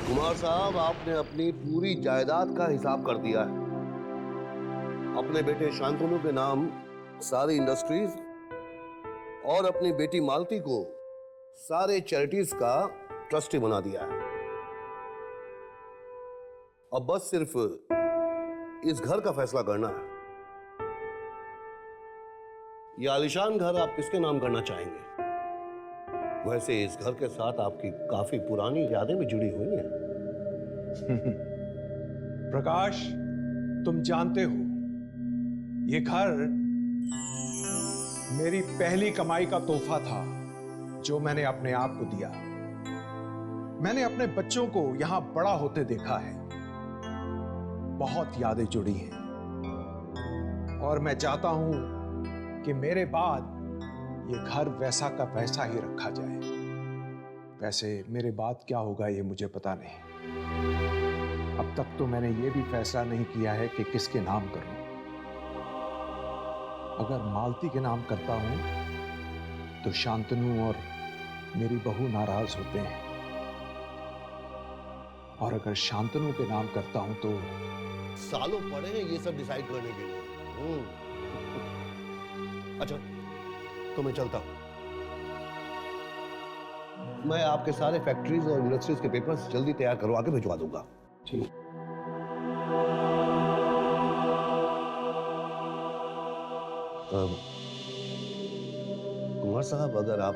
कुमार साहब, आपने अपनी पूरी जायदाद का हिसाब कर दिया है। अपने बेटे शांतनु के नाम सारी इंडस्ट्रीज और अपनी बेटी मालती को सारे चैरिटीज का ट्रस्टी बना दिया है। अब बस सिर्फ इस घर का फैसला करना है। यह आलीशान घर आप किसके नाम करना चाहेंगे? वैसे इस घर के साथ आपकी काफी पुरानी यादें भी जुड़ी हुई हैं। प्रकाश, तुम जानते हो ये घर मेरी पहली कमाई का तोहफा था जो मैंने अपने आप को दिया। मैंने अपने बच्चों को यहां बड़ा होते देखा है। बहुत यादें जुड़ी हैं और मैं चाहता हूं कि मेरे बाद ये घर वैसा का वैसा ही रखा जाए। वैसे मेरे बाद क्या होगा ये मुझे पता नहीं। अब तक तो मैंने ये भी फैसला नहीं किया है कि किसके नाम करूं। अगर मालती के नाम करता हूं तो शांतनु और मेरी बहू नाराज होते हैं, और अगर शांतनु के नाम करता हूं तो सालों पड़े हैं ये सब डिसाइड करने के लिए। अच्छा, तो मैं चलता हूं। मैं आपके सारे फैक्ट्रीज और इंडस्ट्रीज के पेपर्स जल्दी तैयार करवा के भिजवा दूंगा। ठीक। कुमार साहब, अगर आप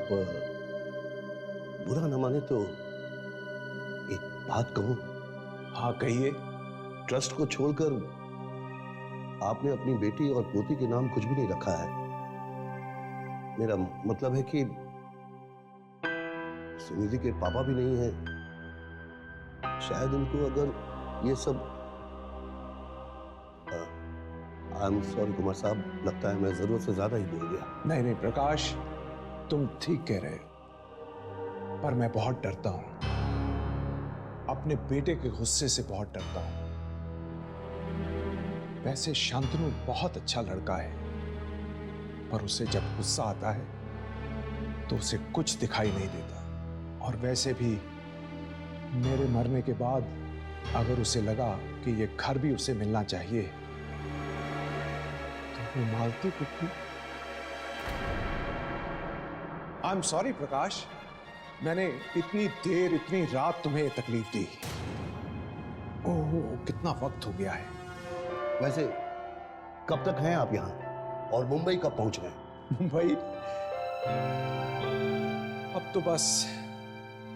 बुरा न माने तो एक बात कहूं? हाँ, कहिए। ट्रस्ट को छोड़कर आपने अपनी बेटी और पोती के नाम कुछ भी नहीं रखा है। मेरा मतलब है कि सुनिधि के पापा भी नहीं हैं। शायद उनको अगर ये सब आई एम सॉरी कुमार साहब, लगता है मैं जरूरत से ज्यादा ही बोल गया। नहीं नहीं प्रकाश, तुम ठीक कह रहे हो, पर मैं बहुत डरता हूं। अपने बेटे के गुस्से से बहुत डरता हूं। वैसे शांतनु बहुत अच्छा लड़का है, पर उसे जब गुस्सा आता है तो उसे कुछ दिखाई नहीं देता। और वैसे भी मेरे मरने के बाद अगर उसे लगा कि ये घर भी उसे मिलना चाहिए तो वो मालती को क्यों? आई एम सॉरी प्रकाश, मैंने इतनी देर इतनी रात तुम्हें तकलीफ दी। ओह, कितना वक्त हो गया है। वैसे कब तक हैं आप यहाँ और मुंबई कब पहुंच गए? मुंबई? अब तो बस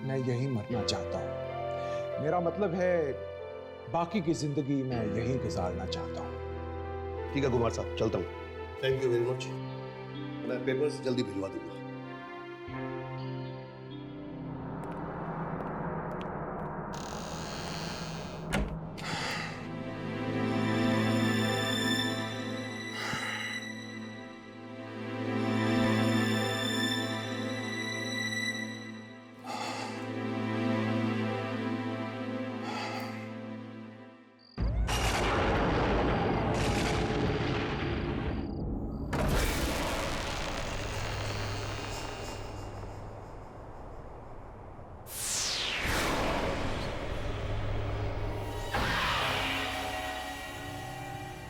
मैं यहीं मरना चाहता हूं। मेरा मतलब है बाकी की जिंदगी मैं यहीं गुजारना चाहता हूं। ठीक है कुमार साहब, चलता हूँ। Thank you very much. मैं पेपर्स जल्दी भिजवा दूंगा।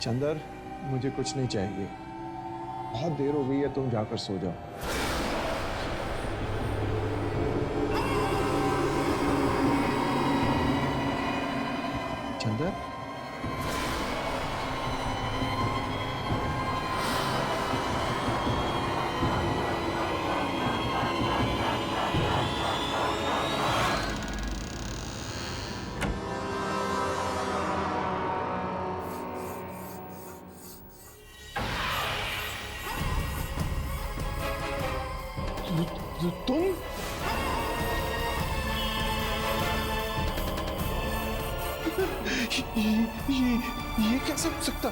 चंदर, मुझे कुछ नहीं चाहिए। बहुत देर हो गई है, तुम जाकर सो जाओ। चंदर, तुम? ये कैसे हो सकता?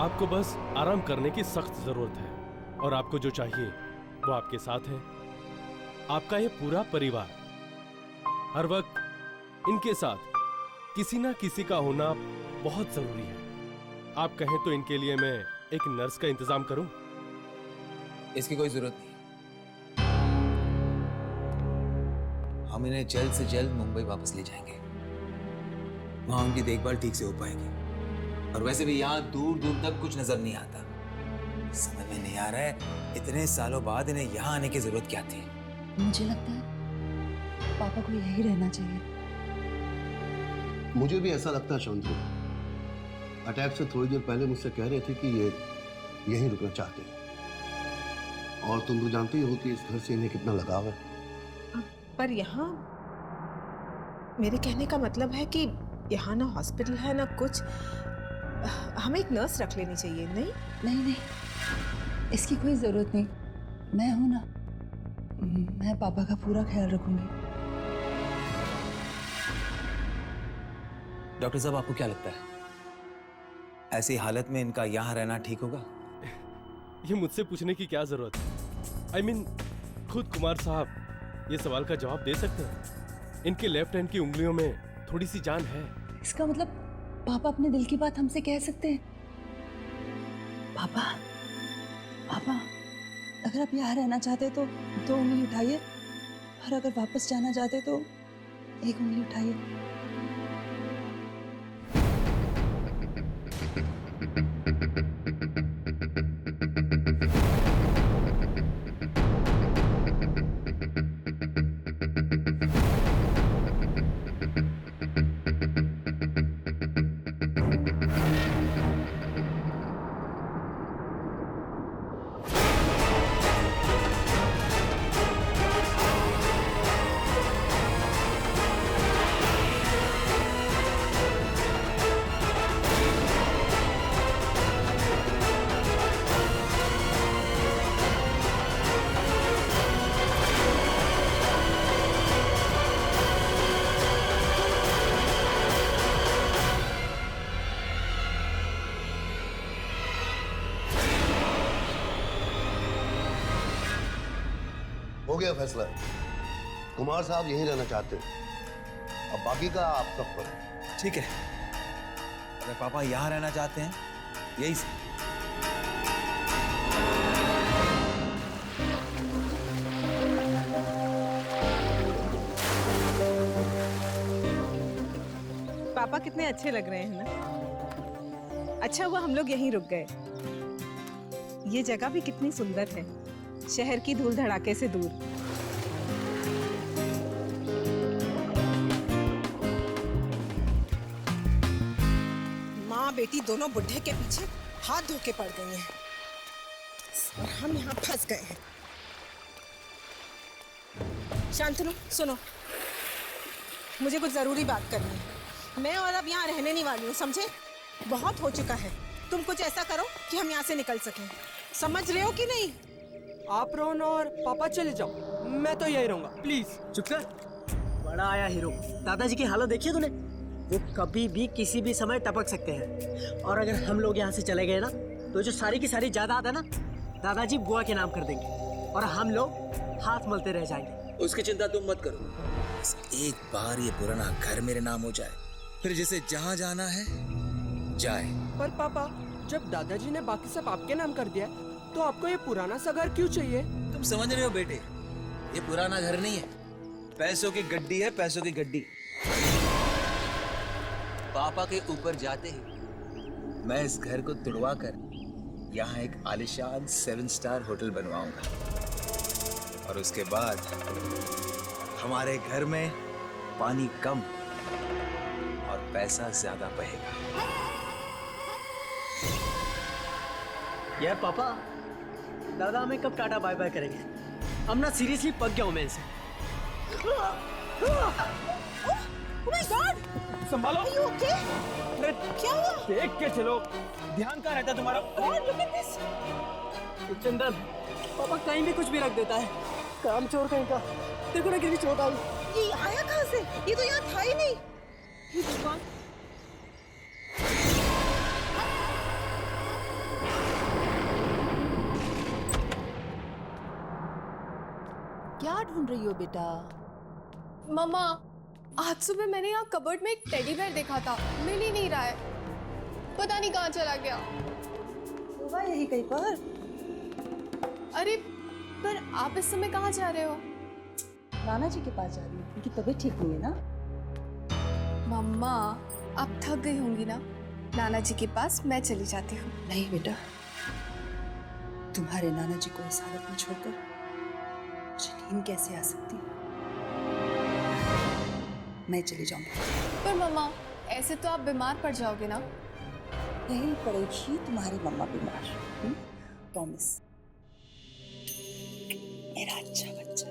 आपको बस आराम करने की सख्त जरूरत है और आपको जो चाहिए वो आपके साथ है। आपका ये पूरा परिवार हर वक्त इनके साथ किसी ना किसी का होना बहुत जरूरी है। आप कहें तो इनके लिए मैं एक नर्स का इंतजाम करूं? इसकी कोई जरूरत नहीं। हम इन्हें जल्द से जल्द मुंबई वापस ले जाएंगे। वहां उनकी देखभाल ठीक से हो पाएगी। और वैसे भी यहाँ दूर दूर तक कुछ नजर नहीं आता। समझ में नहीं आ रहा है इतने सालों बाद इन्हें यहाँ आने की जरूरत क्या थी। मुझे लगता है पापा को यही रहना चाहिए। मुझे भी ऐसा लगता है शांति। अटैक से थोड़ी देर पहले मुझसे कह रहे थे कि ये यहीं रुकना चाहते हैं। और तुम तो जानती हो कि इस घर से इन्हें कितना लगाव है। पर यहाँ मेरे कहने का मतलब है कि यहाँ ना हॉस्पिटल है ना कुछ। हमें एक नर्स रख लेनी चाहिए। नहीं नहीं नहीं, इसकी कोई जरूरत नहीं। मैं हूं ना, मैं पापा का पूरा ख्याल रखूंगी। डॉक्टर साहब, आपको क्या लगता है ऐसी हालत में इनका यहाँ रहना ठीक होगा? ये मुझसे पूछने की क्या जरूरत है? I mean, खुद कुमार साहब ये सवाल का जवाब दे सकते हैं। इनके लेफ्ट हैंड की उंगलियों में थोड़ी सी जान है। इसका मतलब पापा अपने दिल की बात हमसे कह सकते हैं। पापा पापा, अगर आप यहाँ रहना चाहते तो 2 उंगली उठाइए, और अगर वापस जाना चाहते तो 1 उंगली उठाइए। हो गया फैसला। कुमार साहब यहीं रहना चाहते हैं। अब बाकी का आप सब पर है। ठीक है, अगर पापा यहाँ रहना चाहते हैं यही से। पापा कितने अच्छे लग रहे हैं ना। अच्छा हुआ हम लोग यहीं रुक गए। ये जगह भी कितनी सुंदर है, शहर की धूल धड़ाके से दूर। माँ बेटी दोनों बुढ़े के पीछे हाथ धो के पड़ गई हैं और हम यहाँ फंस गए हैं। शांतनु सुनो, मुझे कुछ जरूरी बात करनी है। मैं और अब यहाँ रहने नहीं वाली हूँ, समझे? बहुत हो चुका है। तुम कुछ ऐसा करो कि हम यहाँ से निकल सकें। समझ रहे हो कि नहीं? आप रोहन और पापा चले जाओ, मैं तो यही रहूंगा। प्लीज चुप कर। बड़ा आया हीरो। दादाजी की हालत देखी तूने? वो कभी भी किसी भी समय टपक सकते हैं। और अगर हम लोग यहाँ से चले गए ना तो जो सारी की सारी जायदाद है ना, दादाजी बुआ के नाम कर देंगे और हम लोग हाथ मलते रह जाएंगे। उसकी चिंता तुम मत करो। बस एक बार ये पुराना घर मेरे नाम हो जाए, फिर जिसे जहाँ जाना है जाए। पर पापा, जब दादाजी ने बाकी सब आपके नाम कर दिया तो आपको ये पुराना सा घर क्यों चाहिए? तुम समझ रहे हो बेटे, ये पुराना घर नहीं है, पैसों की गड्डी है, पैसों की गड्डी। पापा के ऊपर जाते ही मैं इस घर को तुड़वा कर यहाँ एक आलिशान 7 स्टार होटल बनवाऊंगा। और उसके बाद हमारे घर में पानी कम और पैसा ज्यादा बहेगा। यार पापा, दादा हमें कब टाटा बाय बाय करेंगे? हम ना सीरियसली पक गया हूँ मैं इनसे। Oh my God! संभालो। Are you okay? क्या हुआ? देख के चलो, ध्यान कहाँ रहता तुम्हारा? God, look at this! चंदन, पापा कहीं भी कुछ भी रख देता है। काम चोर कहीं का। देखो ना कितनी चोट आई। ये आया कहाँ से? ये तो यहाँ था ही नहीं। हे भगवान! क्या ढूंढ रही हो बेटा? मम्मा, आज सुबह मैंने यहाँ कबर्ड में एक टेडी बेयर देखा था, मिल ही नहीं रहा है, पता नहीं कहाँ चला गया। होगा यही कहीं पर। अरे पर आप इस समय कहाँ जा रहे हो? नाना जी के पास जा रही हूँ, उनकी तबीयत ठीक नहीं है ना। मम्मा, आप थक गई होंगी ना, नाना जी के पास मैं चली जाती हूँ। नहीं बेटा, तुम्हारे नाना जी को इस हालत में छोड़कर मुझे नींद कैसे आ सकती है? मैं चली जाऊंगी। पर मम्मा, ऐसे तो आप बीमार पड़ जाओगे ना। नहीं पड़ेगी तुम्हारी मम्मा बीमार, प्रॉमिस। मेरा अच्छा बच्चा।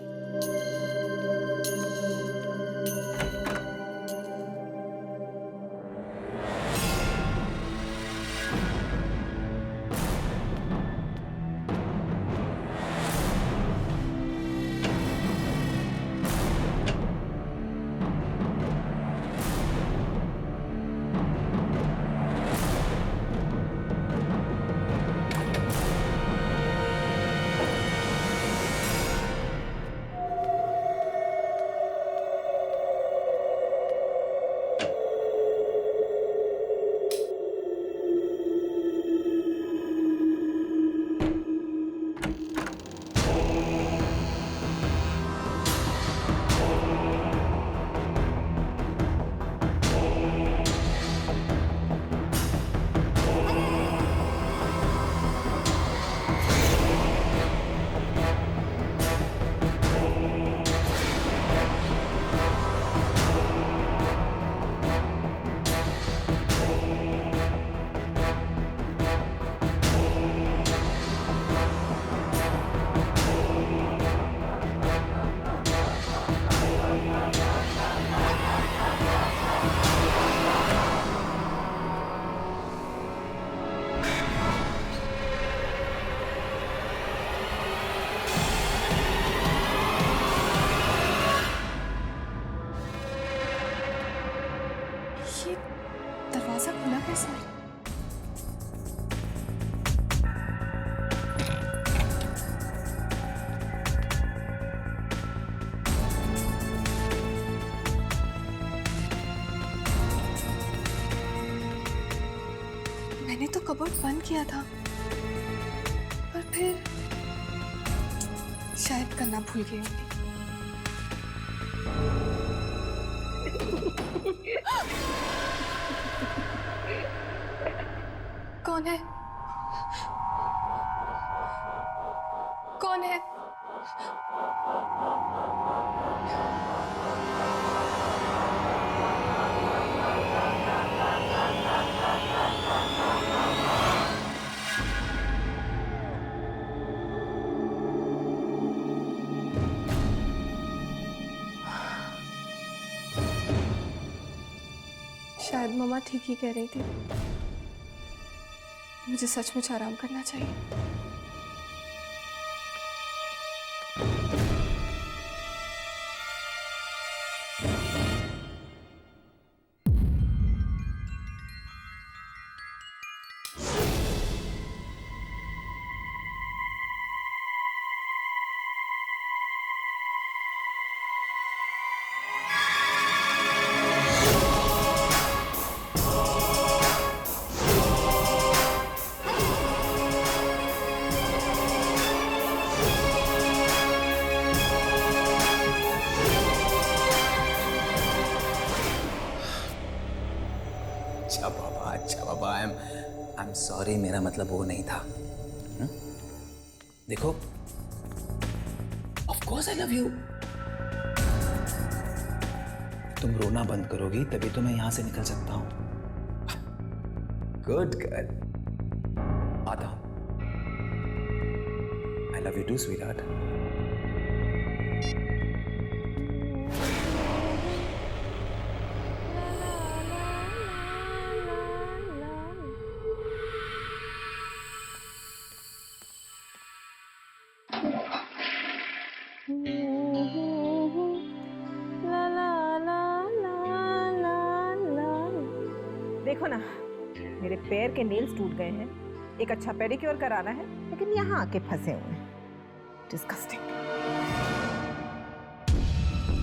दरवाजा खुला कैसे? मैंने तो कबर्ड बंद किया था, पर फिर शायद करना भूल गई होंगी। कौन है? कौन है? शायद मम्मा ठीक ही कह रही थी, मुझे सचमुच आराम करना चाहिए। अच्छा बाबा, आई एम सॉरी, मेरा मतलब वो नहीं था। देखो, of course I love you. तुम रोना बंद करोगी तभी तो मैं यहां से निकल सकता हूं। गुड गर्ल, आता हूं। I love you too sweetheart. देखो ना, मेरे पैर के नेल्स टूट गए हैं, एक अच्छा पेडिक्योर कराना है, लेकिन यहाँ आके फंसे हुए हैं। डिस्गस्टिंग।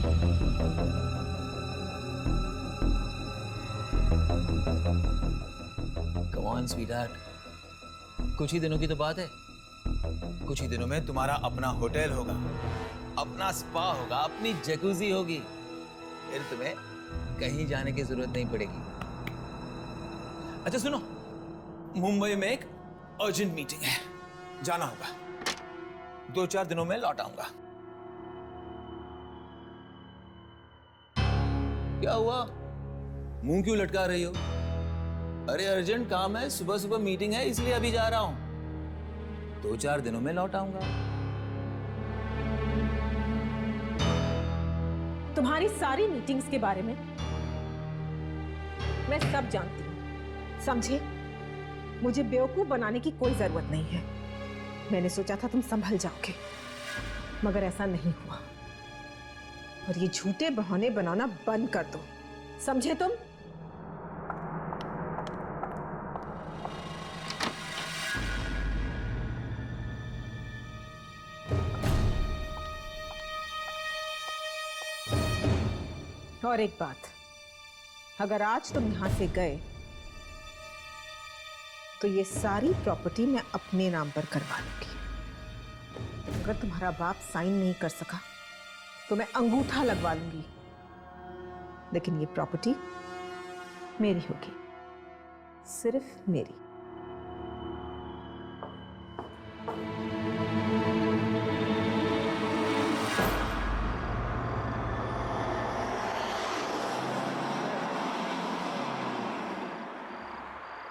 Come on, sweetheart. कुछ ही दिनों की तो बात है। कुछ ही दिनों में तुम्हारा अपना होटल होगा, अपना स्पा होगा, अपनी जकूजी होगी। फिर तुम्हें कहीं जाने की जरूरत नहीं पड़ेगी। अच्छा सुनो, मुंबई में एक अर्जेंट मीटिंग है, जाना होगा। 2-4 दिनों में लौट आऊंगा। क्या हुआ? मुंह क्यों लटका रही हो? अरे अर्जेंट काम है, सुबह सुबह मीटिंग है, इसलिए अभी जा रहा हूं। 2-4 दिनों में लौट आऊंगा। तुम्हारी सारी मीटिंग्स के बारे में मैं सब जानती हूँ, समझे? मुझे बेवकूफ बनाने की कोई जरूरत नहीं है। मैंने सोचा था तुम संभल जाओगे, मगर ऐसा नहीं हुआ। और ये झूठे बहाने बनाना बंद कर दो, समझे तुम? और एक बात, अगर आज तुम यहां से गए तो ये सारी प्रॉपर्टी मैं अपने नाम पर करवा लूंगी। अगर तुम्हारा बाप साइन नहीं कर सका तो मैं अंगूठा लगवा लूंगी, लेकिन ये प्रॉपर्टी मेरी होगी, सिर्फ मेरी।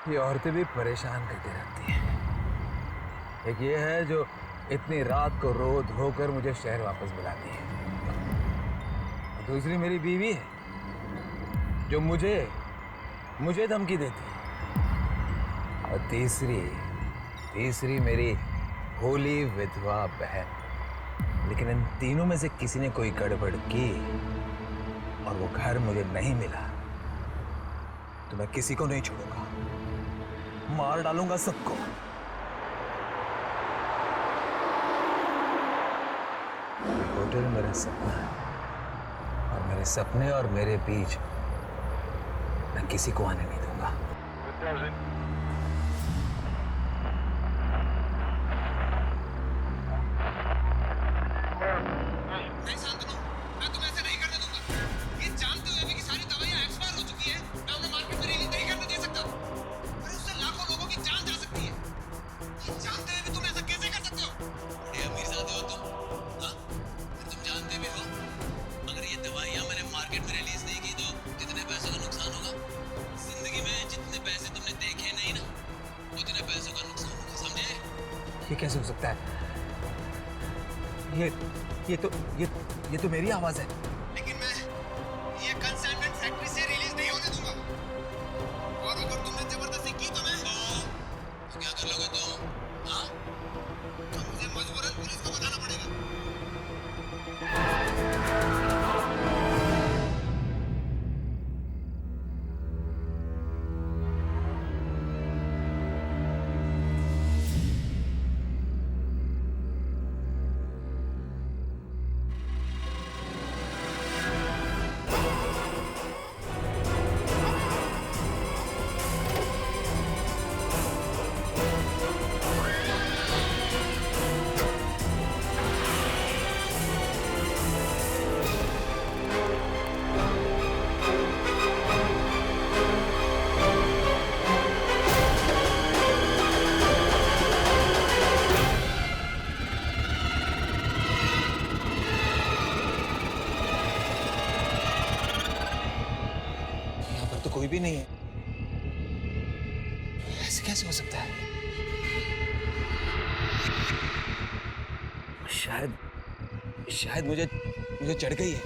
ये औरतें भी परेशान करती रहती हैं। एक ये है जो इतनी रात को रो धोकर मुझे शहर वापस बुलाती है। और दूसरी मेरी बीवी है जो मुझे धमकी देती है। और तीसरी मेरी भोली विधवा बहन। लेकिन इन तीनों में से किसी ने कोई गड़बड़ की और वो घर मुझे नहीं मिला तो मैं किसी को नहीं छोड़ूंगा, मार डालूंगा सबको। होटल मेरा सपना है और मेरे सपने और मेरे बीच मैं किसी को आने नहीं दूंगा। ये कैसे हो सकता है? ये तो मेरी आवाज है। लेकिन मैं ये कंसाइनमेंट फैक्ट्री से रिलीज नहीं होने दूंगा। और अगर तुमने जबरदस्ती की तो क्या कर लोगे तुम? हाँ? तो मुझे मजबूरन पुलिस को बताना पड़ेगा। कोई भी नहीं है। ऐसे कैसे हो सकता है? शायद मुझे चढ़ गई है।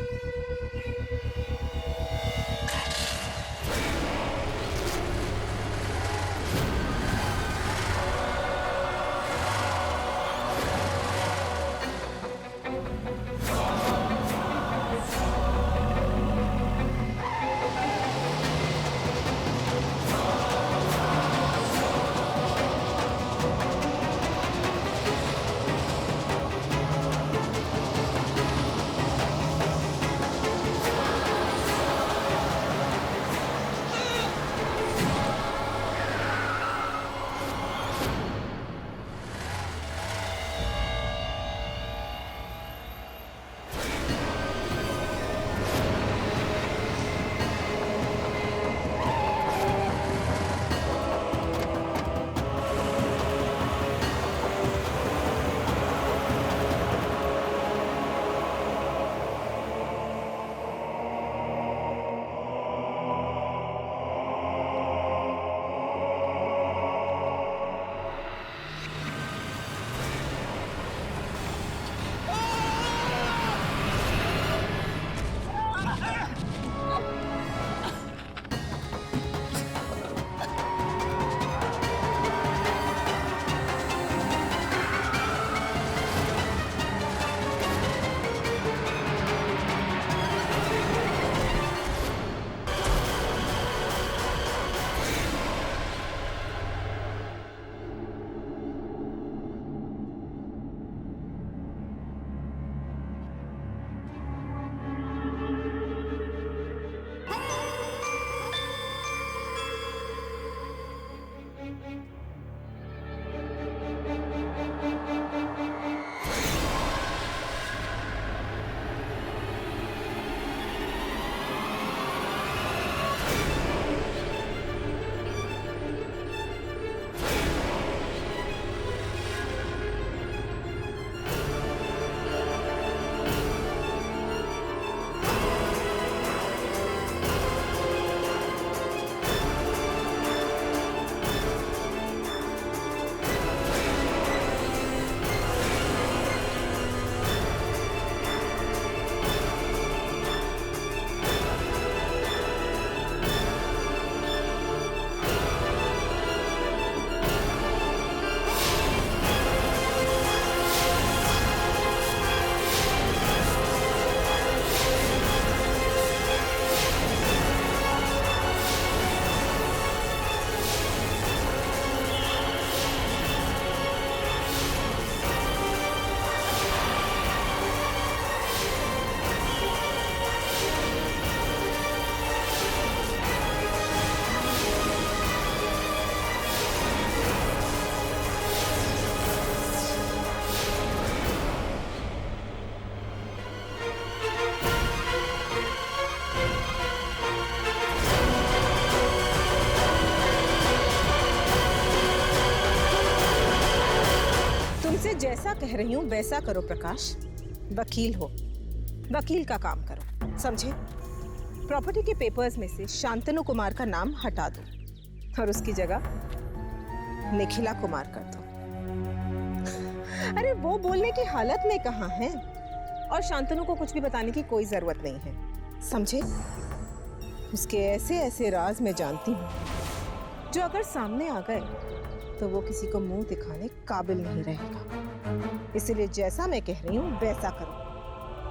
जैसा कह रही हूँ वैसा करो प्रकाश। वकील हो, वकील का काम करो, समझे? प्रॉपर्टी के पेपर्स में से शांतनु कुमार का नाम हटा दो और उसकी जगह निखिला कुमार कर दो। अरे वो बोलने की हालत में कहाँ है, और शांतनु को कुछ भी बताने की कोई जरूरत नहीं है, समझे? उसके ऐसे ऐसे राज मैं जानती हूँ जो अगर सामने आ गए तो वो किसी को मुंह दिखाने काबिल नहीं रहेगा। इसलिए जैसा मैं कह रही हूँ वैसा करो।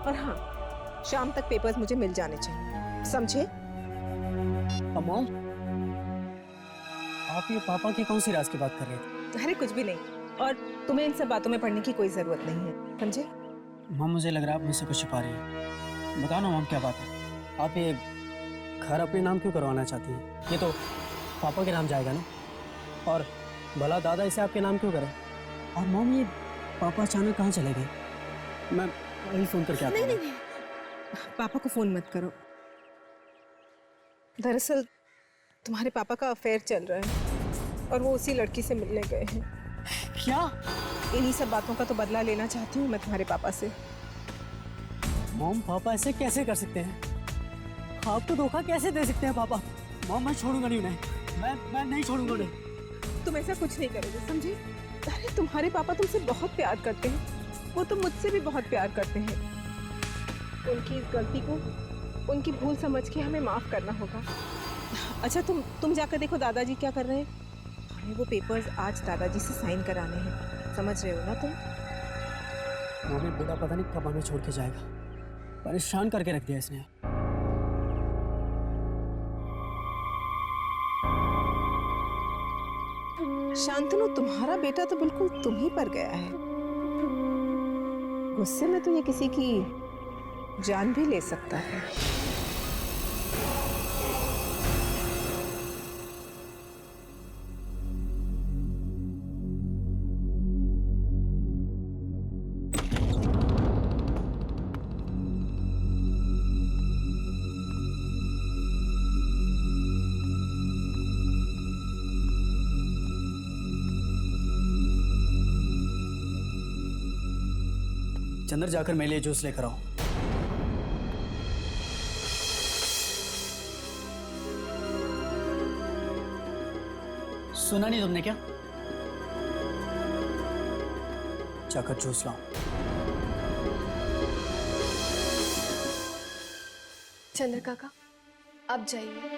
और हाँ, शाम तक पेपर्स मुझे मिल जाने चाहिए, समझे? मॉम, आप ये पापा के कौन सी राज की बात कर रहे थे? अरे कुछ भी नहीं, और तुम्हें इन सब बातों में पढ़ने की कोई जरूरत नहीं है, समझे? मॉम, मुझे लग रहा है आप मुझसे कुछ छुपा रही हैं। बताओ ना मॉम, क्या बात है? आप ये घर अपने नाम क्यों करवाना चाहती हैं? ये तो पापा के नाम जाएगा ना, और भला दादा इसे आपके नाम क्यों करें? और मॉम, ये पापा अचानक कहाँ चले गए? मैं वही फोन करके आता हूँ। नहीं, पापा को फोन मत करो। दरअसल तुम्हारे पापा का अफेयर चल रहा है और वो उसी लड़की से मिलने गए हैं। क्या? इन्हीं सब बातों का तो बदला लेना चाहती हूँ मैं तुम्हारे पापा से। मॉम, पापा ऐसे कैसे कर सकते हैं? आपको धोखा कैसे दे सकते हैं पापा? मॉम, मैं छोड़ूंगा नहीं उन्हें, मैं नहीं छोड़ूंगा उन्हें। तुम ऐसा कुछ नहीं करोगे, समझे? अरे तुम्हारे पापा तुमसे बहुत प्यार करते हैं, वो तो मुझसे भी बहुत प्यार करते हैं। उनकी इस गलती को, उनकी भूल समझ के हमें माफ करना होगा। अच्छा, तुम जाकर देखो दादाजी क्या कर रहे हैं। हमें वो पेपर्स आज दादाजी से साइन कराने हैं, समझ रहे हो ना तुम? मम्मी, बूढ़ा पता नहीं कब हमें छोड़ के जाएगा, परेशान करके रख दिया इसने। शांतनु, तुम्हारा बेटा तो बिल्कुल तुम ही पर गया है। गुस्से में तो ये किसी की जान भी ले सकता है। चंदर, जाकर मेरे लिए जूस लेकर आओ। सुना नहीं तुमने क्या? जाकर जूस लाओ। चंद्र काका, आप जाइए,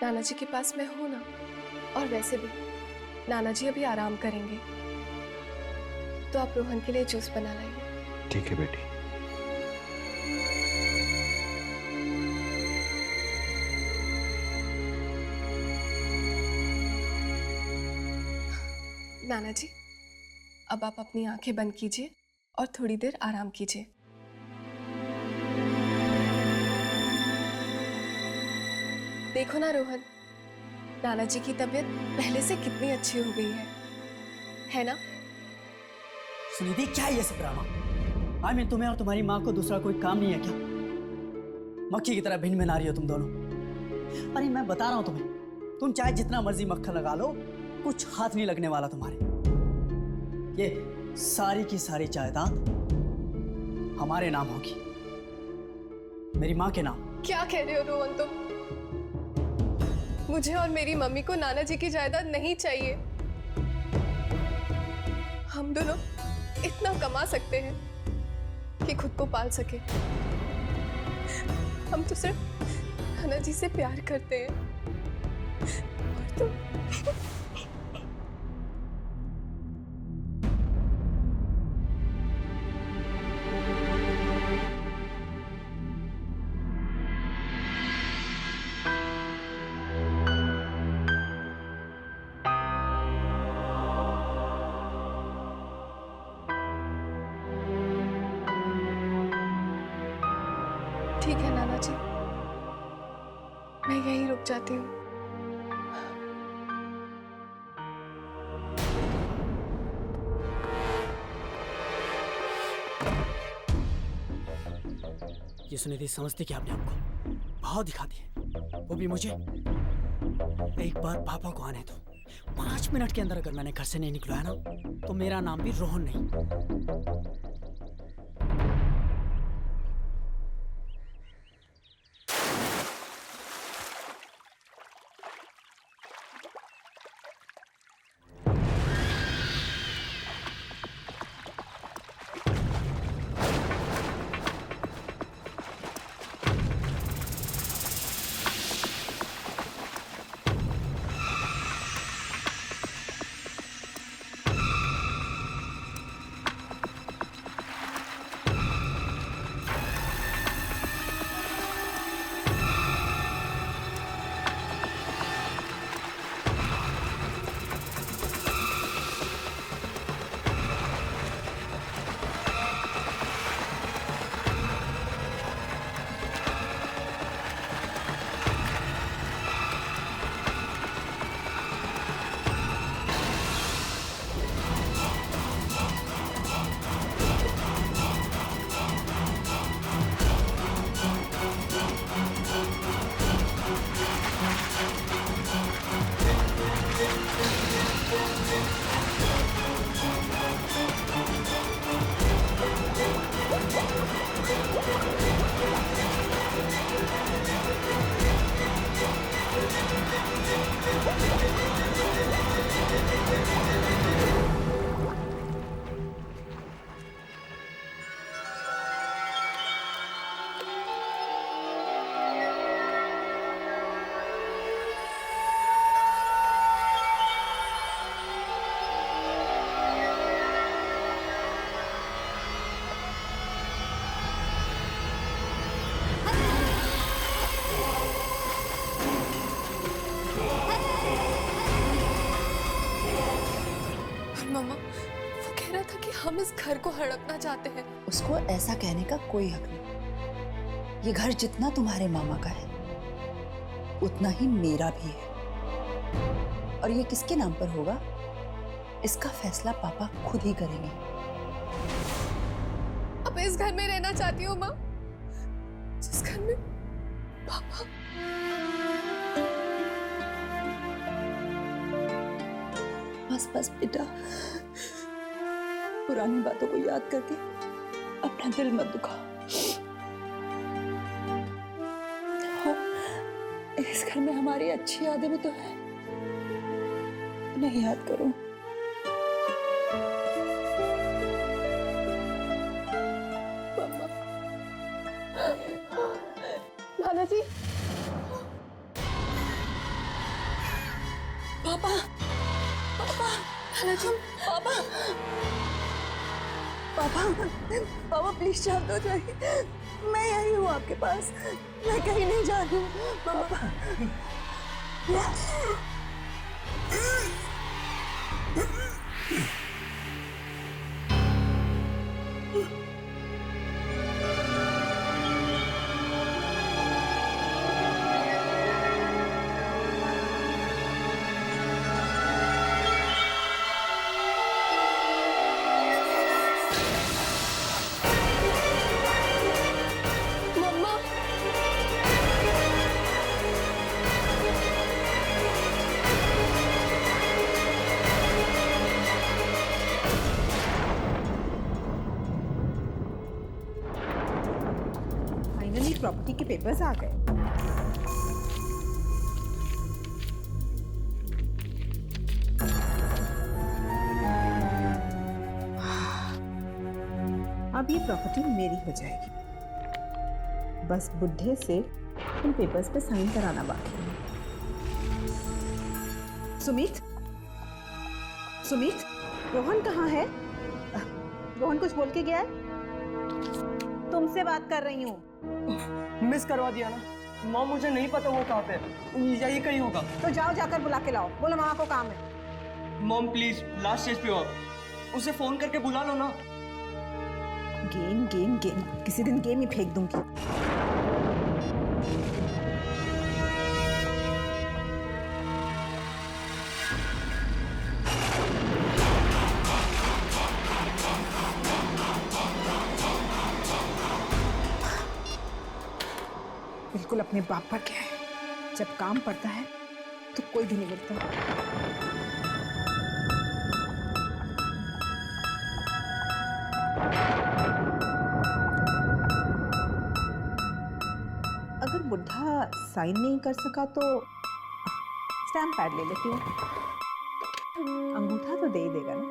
नाना जी के पास मैं हूं ना। और वैसे भी नाना जी अभी आराम करेंगे, तो आप रोहन के लिए जूस बना लाइए। ठीक है बेटी। नाना जी, अब आप अपनी आंखें बंद कीजिए और थोड़ी देर आराम कीजिए। देखो ना रोहन, नाना जी की तबीयत पहले से कितनी अच्छी हो गई है ना? सुनिधि, क्या है ये सब ड्रामा? मैं तुम्हें और तुम्हारी माँ को दूसरा कोई काम नहीं है क्या? मक्खी की तरह भिन्न भिन्न आ रही हो तुम दोनों। अरे मैं बता रहा हूं तुम्हें, तुम चाहे जितना मर्जी मक्खन लगा लो, कुछ हाथ नहीं लगने वाला तुम्हारे। ये सारी की सारी जायदाद हमारे नाम होगी, मेरी माँ के नाम। क्या कह रहे हो रोहन तुम? मुझे और मेरी मम्मी को नाना जी की जायदाद नहीं चाहिए। हम दोनों इतना कमा सकते हैं कि खुद को पाल सके। हम तो सिर्फ नाना जी से प्यार करते हैं। और तुम ठीक है नाना जी, मैं यहीं रुक जाती हूँ। ये सुनिधि समझती क्या अपने आप को? भाव दिखाती है, वो भी मुझे। एक बार पापा को आने दो, 5 मिनट के अंदर अगर मैंने घर से नहीं निकला है ना, तो मेरा नाम भी रोहन नहीं। मामा वो कह रहा था कि हम इस घर को हड़पना चाहते हैं। उसको ऐसा कहने का कोई हक नहीं। ये घर जितना तुम्हारे मामा का है उतना ही मेरा भी है, और ये किसके नाम पर होगा इसका फैसला पापा खुद ही करेंगे। अब इस घर में रहना चाहती हूँ माँ, जिस घर में पापा। बस बस बेटा, पुरानी बातों को याद करके अपना दिल मत दुखाओ। इस घर में हमारी अच्छी यादें भी तो है, उन्हें याद करो। नाना जी, पापा, पापा, नाना जी, पापा, पापा, पापा प्लीज शांत हो जाइए। मैं यही हूँ आपके पास, मैं कहीं नहीं जा रही हूँ पापा। फाइनली प्रॉपर्टी के पेपर्स आ गए। अब ये प्रॉपर्टी मेरी हो जाएगी। बस बुढ़े से इन पेपर्स पे साइन कराना बाकी है। सुमित, सुमित, रोहन कहाँ है? रोहन कुछ बोल के गया है? तुमसे बात कर रही हूँ। मिस करवा दिया ना माँ, मुझे नहीं पता वो कहाँ पे, यही कहीं होगा। तो जाओ, जाकर बुला के लाओ। बोलो मामा को काम है। मॉम प्लीज लास्ट स्टेज पे हो आप, उसे फोन करके बुला लो ना। गेम गेम गेम, किसी दिन गेम ही फेंक दूंगी। बिल्कुल अपने बाप पर क्या है, जब काम पड़ता है तो कोई भी नहीं मिलता। अगर बुढ़ा साइन नहीं कर सका तो स्टैम्प पैड ले लेती हूँ, अंगूठा तो दे ही देगा ना।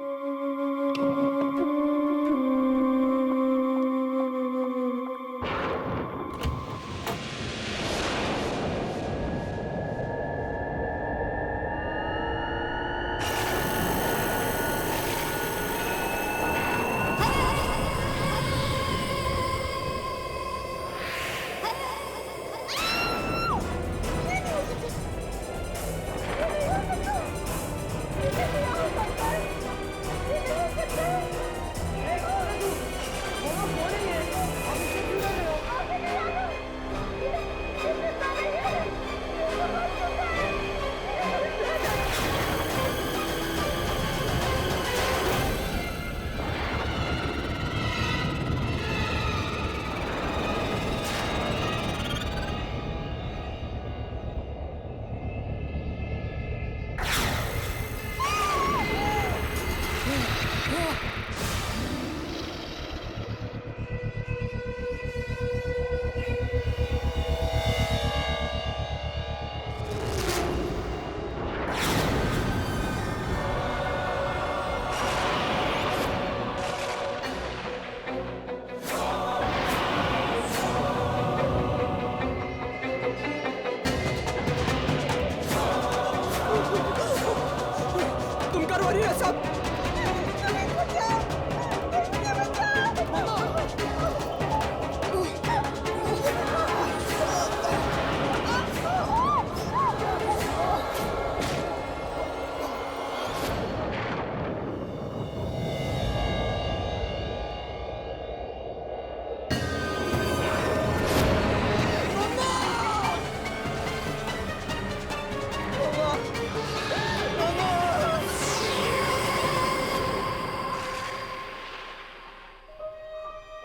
तुम करो रही है सब।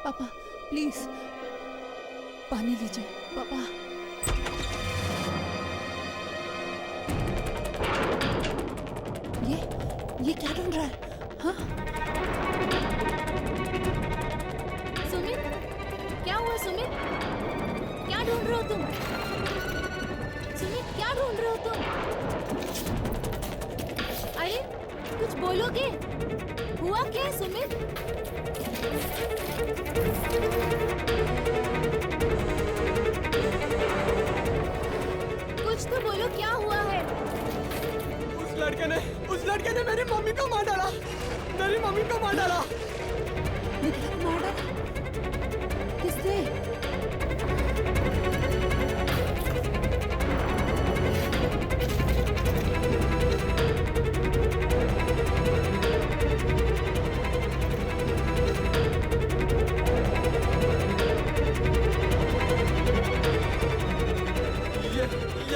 पापा प्लीज पानी लीजिए पापा। ये क्या ढूंढ रहा है? हाँ सुमित, क्या हुआ सुमित? क्या ढूंढ रहे हो तुम? सुमित, क्या ढूंढ रहे हो तुम? अरे कुछ बोलोगे? हुआ क्या सुमित? कुछ तो बोलो, क्या हुआ है? उस लड़के ने मेरी मम्मी को मार डाला। मेरी मम्मी को मार डाला। मार डाला? किसने?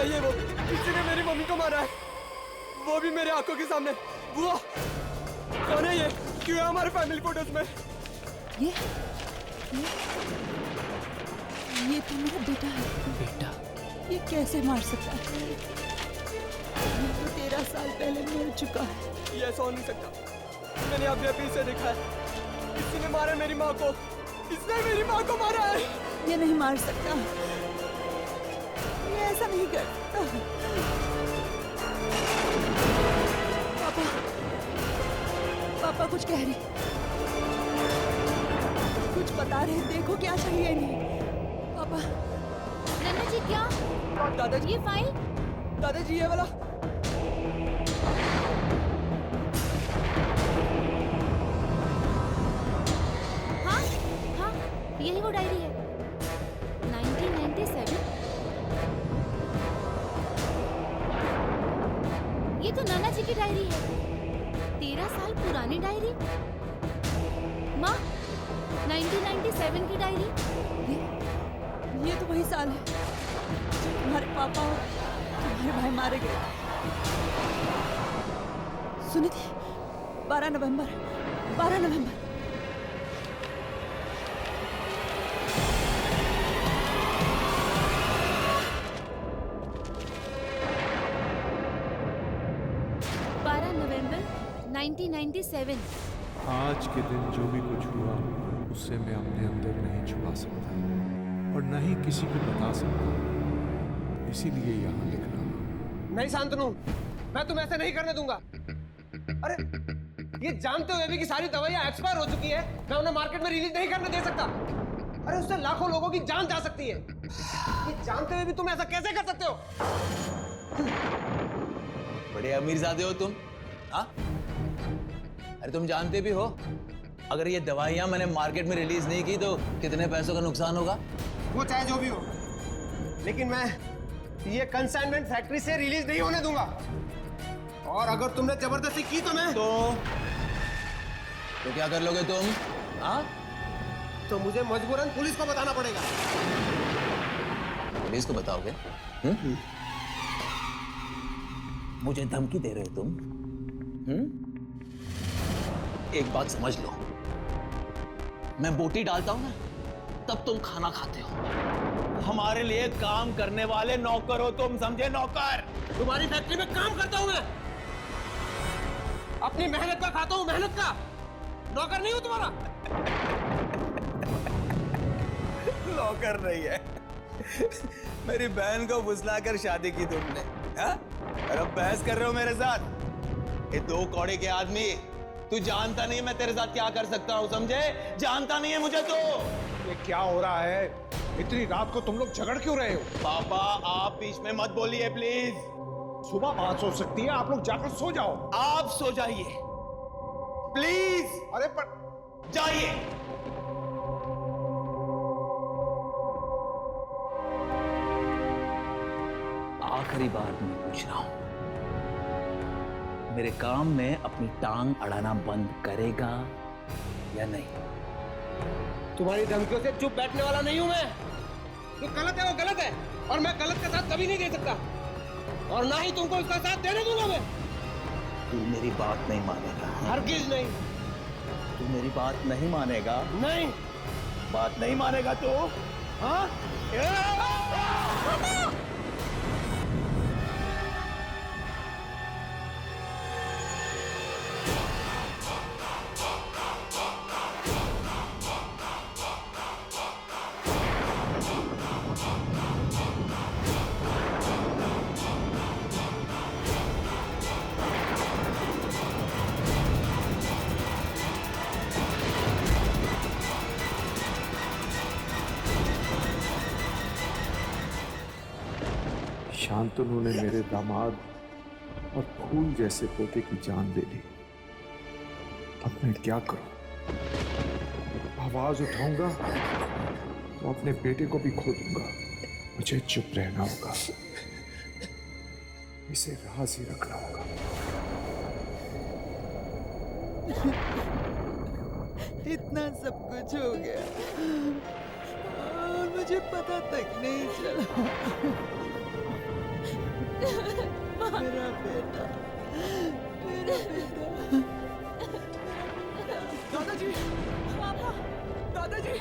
ये वो किसी ने मेरी मम्मी को मारा है, वो भी मेरे आंखों के सामने। वो कौन है? ये क्यों है हमारे फैमिली फोटोज में? ये तो मेरा बेटा है। बेटा? ये कैसे मार सकता है? ये तो 13 साल पहले मर चुका है। ये ऐसा हो नहीं सकता। मैंने अभी अभी इसे देखा है। किसी ने मारा मेरी माँ को। इसने मेरी माँ को मारा है। ये नहीं मार सकता, ये ऐसा नहीं कर सकता। पापा कुछ कह रही, कुछ बता रहे, देखो क्या चाहिए इन्हें। पापा। नन्ना जी क्या? दादाजी, ये फाइल? दादाजी ये वाला। हाँ हाँ, यही वो डायरी है। 1997। ये तो नाना जी की डायरी है। 13 साल पुरानी डायरी। माँ, 1997 की डायरी। ये तो वही साल है जब तुम्हारे पापा और तुम्हारे भाई मारे गए। सुनी थी? 12 नवंबर। नवंबर 1997। आज के दिन जो भी कुछ हुआ उससे मैं अपने अंदर नहीं छुपा सकता और न ही किसी को बता सकता, इसीलिए यहाँ लिख रहा हूँ। नहीं शांतनु, मैं तुम्हें ऐसे नहीं करने दूंगा। अरे ये जानते हुए भी कि सारी दवाइयां एक्सपायर हो चुकी है, मैं उन्हें मार्केट में रिलीज नहीं करने दे सकता। अरे उससे लाखों लोगों की जान जा सकती है। ये जानते हुए भी तुम ऐसा कैसे कर सकते हो? बड़े अमीरजादे हो तुम, हाँ? अरे तुम जानते भी हो अगर ये दवाइयां मैंने मार्केट में रिलीज नहीं की तो कितने पैसों का नुकसान होगा? वो चाहे जो भी हो, लेकिन मैं ये कंसाइनमेंट फैक्ट्री से रिलीज नहीं होने दूंगा। और अगर तुमने जबरदस्ती की तो मैं तो क्या कर लोगे तुम, हाँ? तो मुझे मजबूरन पुलिस को बताना पड़ेगा। पुलिस को बताओगे? मुझे धमकी दे रहे हो तुम? एक बात समझ लो, मैं बोटी डालता हूं ना तब तुम खाना खाते हो। हमारे लिए काम करने वाले नौकर हो तुम, समझे? नौकर। तुम्हारी फैक्ट्री में काम करता हूं मैं, अपनी मेहनत का खाता हूं, मेहनत का। नौकर नहीं हूं तुम्हारा। नौकर नहीं है। मेरी बहन को फुसलाकर शादी की तुमने, हाँ? और अब बहस कर रहे हो मेरे साथ? ये दो कौड़े के आदमी, तू जानता नहीं मैं तेरे साथ क्या कर सकता हूँ, समझे? जानता नहीं है मुझे तो। ये क्या हो रहा है? इतनी रात को तुम लोग झगड़ क्यों रहे हो? पापा आप बीच में मत बोलिए प्लीज। सुबह बात हो सकती है, आप लोग जाकर सो जाओ। आप सो जाइए प्लीज। अरे पर जाइए। आखिरी बार मैं पूछ रहा हूं, मेरे काम में अपनी टांग अड़ाना बंद करेगा या नहीं? तुम्हारी धमकियों से चुप बैठने वाला नहीं हूं मैं। जो गलत है वो गलत है, और मैं गलत का साथ कभी नहीं दे सकता, और ना ही तुमको इसका साथ देने दूंगा मैं। तू मेरी बात नहीं मानेगा। हरगिज नहीं। तू मेरी बात नहीं मानेगा? नहीं। बात नहीं मानेगा तू? हाँ? शांतनु ने मेरे दामाद और फूल जैसे पोते की जान ले ली। अब मैं क्या करूं? आवाज उठाऊंगा तो अपने बेटे को भी खो दूंगा। मुझे चुप रहना होगा, इसे राज ही रखना होगा। इतना सब कुछ हो गया और मुझे पता तक नहीं चला। मेरा बेटा, मेरा बेटा। दादाजी, पापा, दादाजी,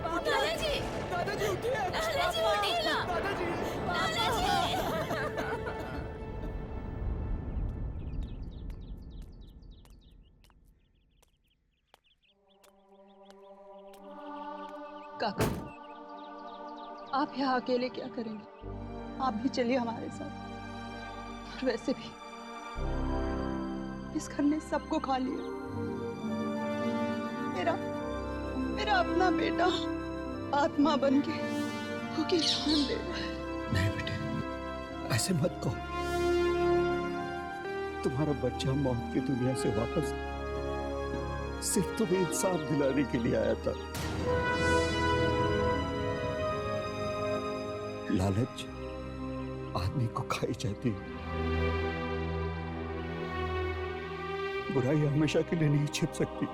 दादाजी, दादाजी उठिए। दादाजी उठिए ना। दादाजी, दादाजी। काका, आप यहाँ अकेले क्या करेंगे? आप भी चलिए हमारे साथ। और वैसे भी इस घर ने सबको खा लिया। मेरा अपना बेटा आत्मा बन के भूखी जान दे रहा है। नहीं बेटे, ऐसे मत कहो। तुम्हारा बच्चा मौत की दुनिया से वापस सिर्फ तुम्हें इंसाफ दिलाने के लिए आया था। लालच आदमी को खाई जाती है। बुराई हमेशा के लिए नहीं छिप सकती।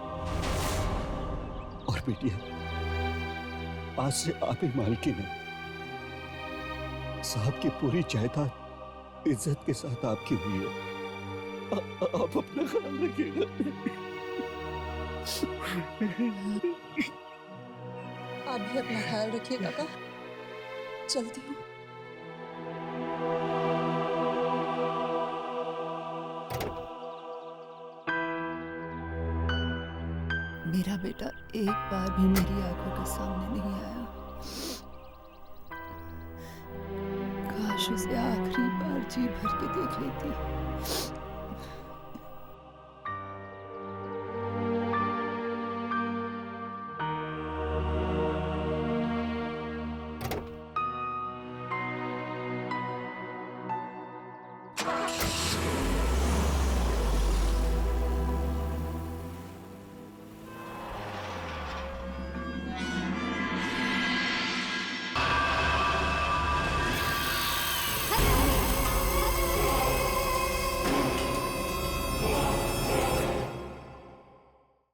और बेटिया, आज से आप ही मालकिन हैं। साहब की पूरी जायदाद इज्जत के साथ आपकी हुई है। आप अपना ख्याल रखिएगा। आप भी अपना ख्याल रखिए काका। चलती हूँ। मेरा बेटा एक बार भी मेरी आंखों के सामने नहीं आया। काश उसे आखिरी बार जी भर के देख लेती।